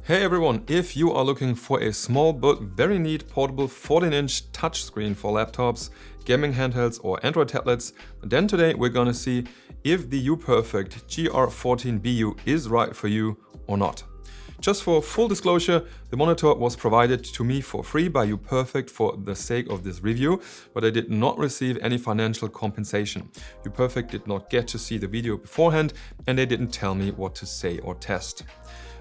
Hey everyone, if you are looking for a small but very neat portable 14-inch touchscreen for laptops, gaming handhelds or Android tablets, then today we're gonna see if the UPERFECT GR14BU is right for you or not. Just for full disclosure, the monitor was provided to me for free by UPERFECT for the sake of this review, but I did not receive any financial compensation. UPERFECT did not get to see the video beforehand and they didn't tell me what to say or test.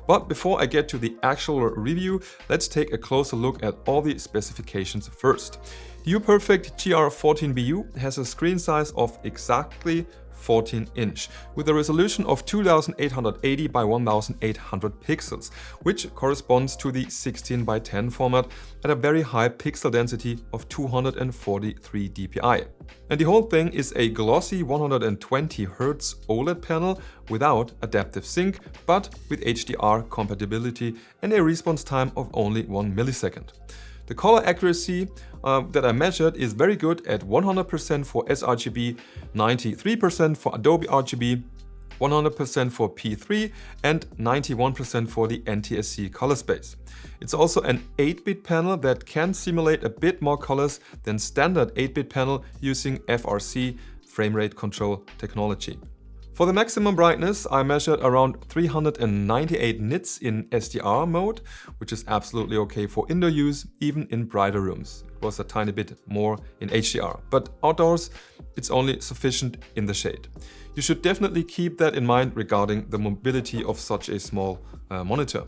But before I get to the actual review, let's take a closer look at all the specifications first. The UPERFECT GR14BU has a screen size of exactly 14-inch, with a resolution of 2880 by 1800 pixels, which corresponds to the 16:10 format at a very high pixel density of 243 dpi. And the whole thing is a glossy 120Hz OLED panel without adaptive sync, but with HDR compatibility and a response time of only 1 millisecond. The color accuracy that I measured is very good at 100% for sRGB, 93% for Adobe RGB, 100% for P3 and 91% for the NTSC color space. It's also an 8-bit panel that can simulate a bit more colors than standard 8-bit panel using FRC frame rate control technology. For the maximum brightness, I measured around 398 nits in SDR mode, which is absolutely okay for indoor use, even in brighter rooms. It was a tiny bit more in HDR, but outdoors, it's only sufficient in the shade. You should definitely keep that in mind regarding the mobility of such a small monitor.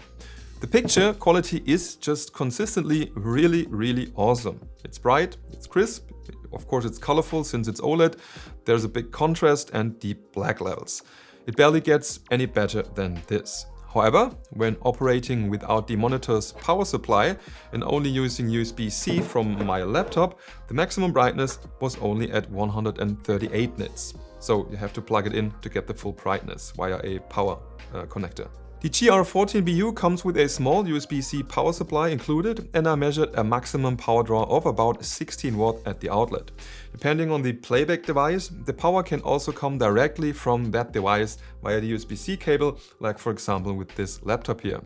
The picture quality is just consistently really awesome. It's bright, it's crisp, of course it's colorful since it's OLED, there's a big contrast and deep black levels. It barely gets any better than this. However, when operating without the monitor's power supply and only using USB-C from my laptop, the maximum brightness was only at 138 nits. So you have to plug it in to get the full brightness via a power connector. The GR14BU comes with a small USB-C power supply included, and I measured a maximum power draw of about 16 watt at the outlet. Depending on the playback device, the power can also come directly from that device via the USB-C cable, like for example with this laptop here.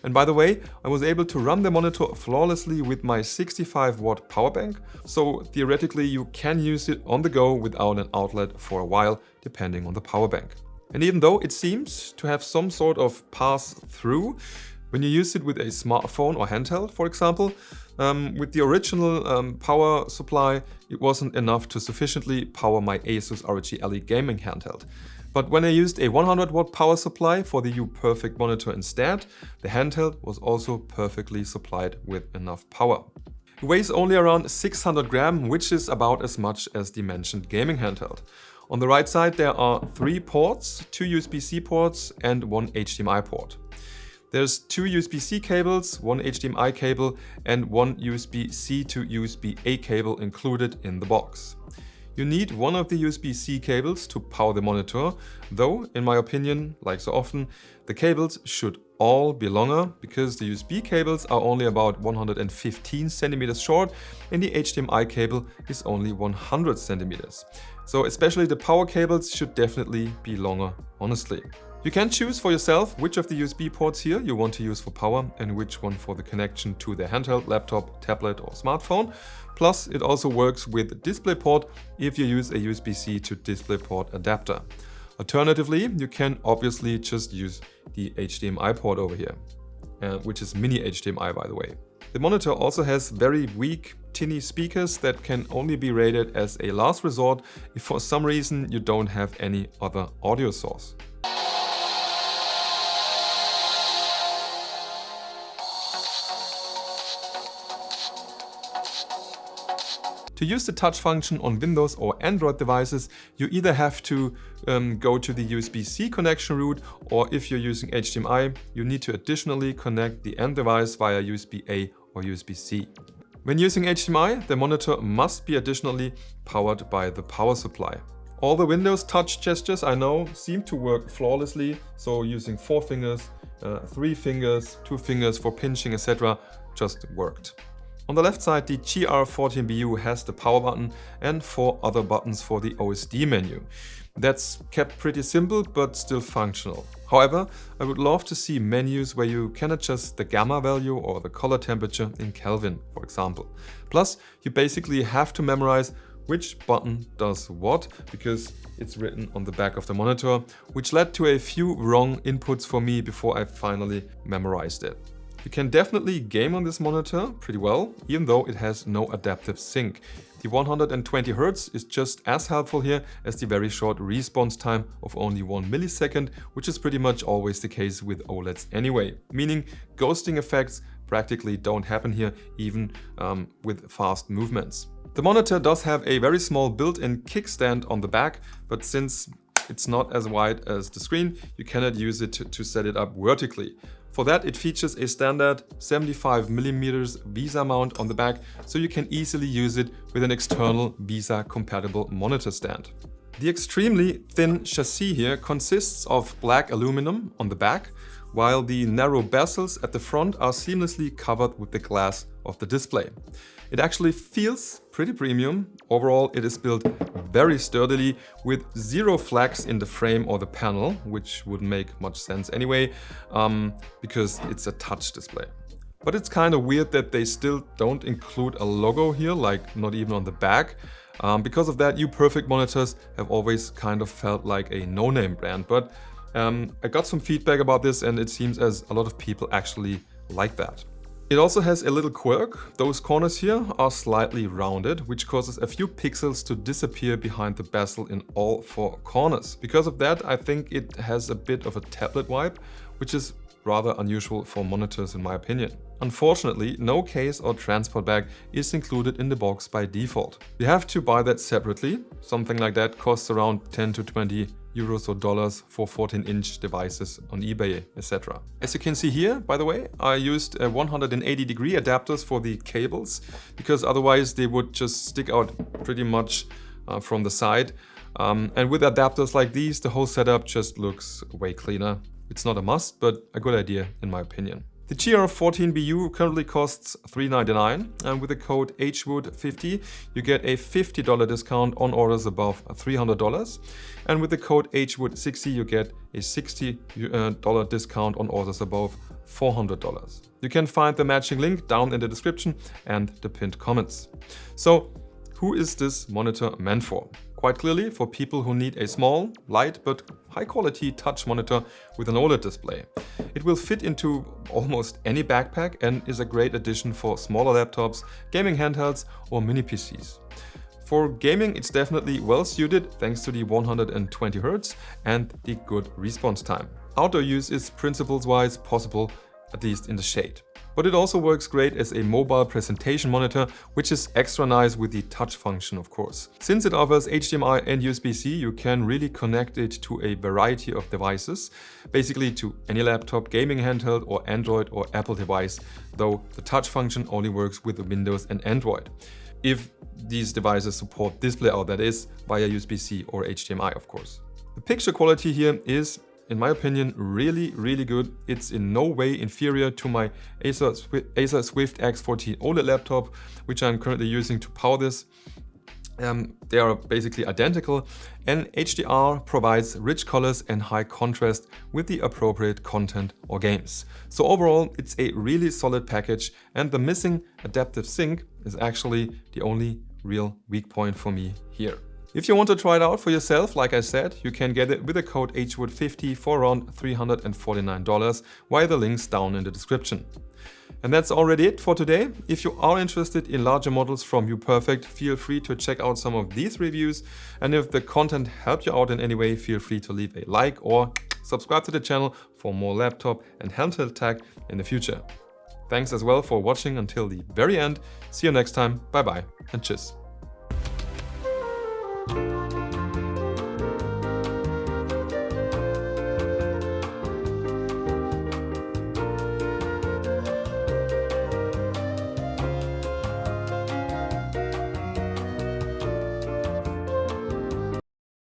And by the way, I was able to run the monitor flawlessly with my 65 watt power bank, so theoretically you can use it on the go without an outlet for a while, depending on the power bank. And even though it seems to have some sort of pass-through, when you use it with a smartphone or handheld, for example, with the original power supply, it wasn't enough to sufficiently power my Asus ROG Ally gaming handheld. But when I used a 100 watt power supply for the UPERFECT monitor instead, the handheld was also perfectly supplied with enough power. It weighs only around 600 grams, which is about as much as the mentioned gaming handheld. On the right side there are 3 ports, 2 USB-C ports and 1 HDMI port. There's 2 USB-C cables, 1 HDMI cable and 1 USB-C to USB-A cable included in the box. You need one of the USB-C cables to power the monitor, though in my opinion, like so often, the cables should all be longer because the USB cables are only about 115 centimeters short and the HDMI cable is only 100 centimeters. So especially the power cables should definitely be longer, honestly. You can choose for yourself which of the USB ports here you want to use for power and which one for the connection to the handheld, laptop, tablet or smartphone. Plus it also works with DisplayPort if you use a USB-C to DisplayPort adapter. Alternatively, you can obviously just use the HDMI port over here, which is mini HDMI by the way. The monitor also has very weak, tinny speakers that can only be rated as a last resort if for some reason you don't have any other audio source. To use the touch function on Windows or Android devices, you either have to go to the USB-C connection route, or if you're using HDMI, you need to additionally connect the end device via USB-A or USB-C. When using HDMI, the monitor must be additionally powered by the power supply. All the Windows touch gestures I know seem to work flawlessly, so using 4 fingers, 3 fingers, 2 fingers for pinching, etc. just worked. On the left side, the GR14BU has the power button and 4 other buttons for the OSD menu. That's kept pretty simple but still functional. However, I would love to see menus where you can adjust the gamma value or the color temperature in Kelvin, for example. Plus, you basically have to memorize which button does what, because it's written on the back of the monitor, which led to a few wrong inputs for me before I finally memorized it. You can definitely game on this monitor pretty well, even though it has no adaptive sync. The 120 Hz is just as helpful here as the very short response time of only 1 millisecond, which is pretty much always the case with OLEDs anyway, meaning ghosting effects practically don't happen here, even with fast movements. The monitor does have a very small built-in kickstand on the back, but since it's not as wide as the screen, you cannot use it to set it up vertically. For that, it features a standard 75mm VESA mount on the back, so you can easily use it with an external VESA-compatible monitor stand. The extremely thin chassis here consists of black aluminum on the back, while the narrow bezels at the front are seamlessly covered with the glass of the display. It actually feels pretty premium. Overall, it is built very sturdily with zero flex in the frame or the panel, which wouldn't make much sense anyway, because it's a touch display. But it's kind of weird that they still don't include a logo here, like not even on the back. Because of that, UPERFECT monitors have always kind of felt like a no-name brand, but I got some feedback about this and it seems as a lot of people actually like that. It also has a little quirk. Those corners here are slightly rounded, which causes a few pixels to disappear behind the bezel in all four corners. Because of that, I think it has a bit of a tablet vibe, which is rather unusual for monitors in my opinion. Unfortunately, no case or transport bag is included in the box by default. You have to buy that separately. Something like that costs around 10 to 20 euros or dollars for 14-inch devices on eBay, etc. As you can see here, by the way, I used 180-degree adapters for the cables, because otherwise they would just stick out pretty much from the side. And with adapters like these, the whole setup just looks way cleaner. It's not a must, but a good idea in my opinion. The GR14BU currently costs $399, and with the code HWOOD50 you get a $50 discount on orders above $300, and with the code HWOOD60 you get a $60 discount on orders above $400. You can find the matching link down in the description and the pinned comments. So, who is this monitor meant for? Quite clearly for people who need a small, light but high quality touch monitor with an OLED display. It will fit into almost any backpack and is a great addition for smaller laptops, gaming handhelds or mini PCs. For gaming it's definitely well suited thanks to the 120 Hz and the good response time. Outdoor use is principles-wise possible, at least in the shade. But it also works great as a mobile presentation monitor, which is extra nice with the touch function of course. Since it offers HDMI and USB-C, you can really connect it to a variety of devices, basically to any laptop, gaming handheld or Android or Apple device, though the touch function only works with Windows and Android. If these devices support DisplayOut, that is, via USB-C or HDMI of course. The picture quality here is, in my opinion, really good. It's in no way inferior to my Acer Swift X14 OLED laptop, which I'm currently using to power this. They are basically identical, and HDR provides rich colors and high contrast with the appropriate content or games. So overall, it's a really solid package, and the missing adaptive sync is actually the only real weak point for me here. If you want to try it out for yourself, like I said, you can get it with the code HWOOD50 for around $349 via the links down in the description. And that's already it for today. If you are interested in larger models from UPERFECT, feel free to check out some of these reviews. And if the content helped you out in any way, feel free to leave a like or subscribe to the channel for more laptop and handheld tech in the future. Thanks as well for watching until the very end. See you next time. Bye bye and cheers.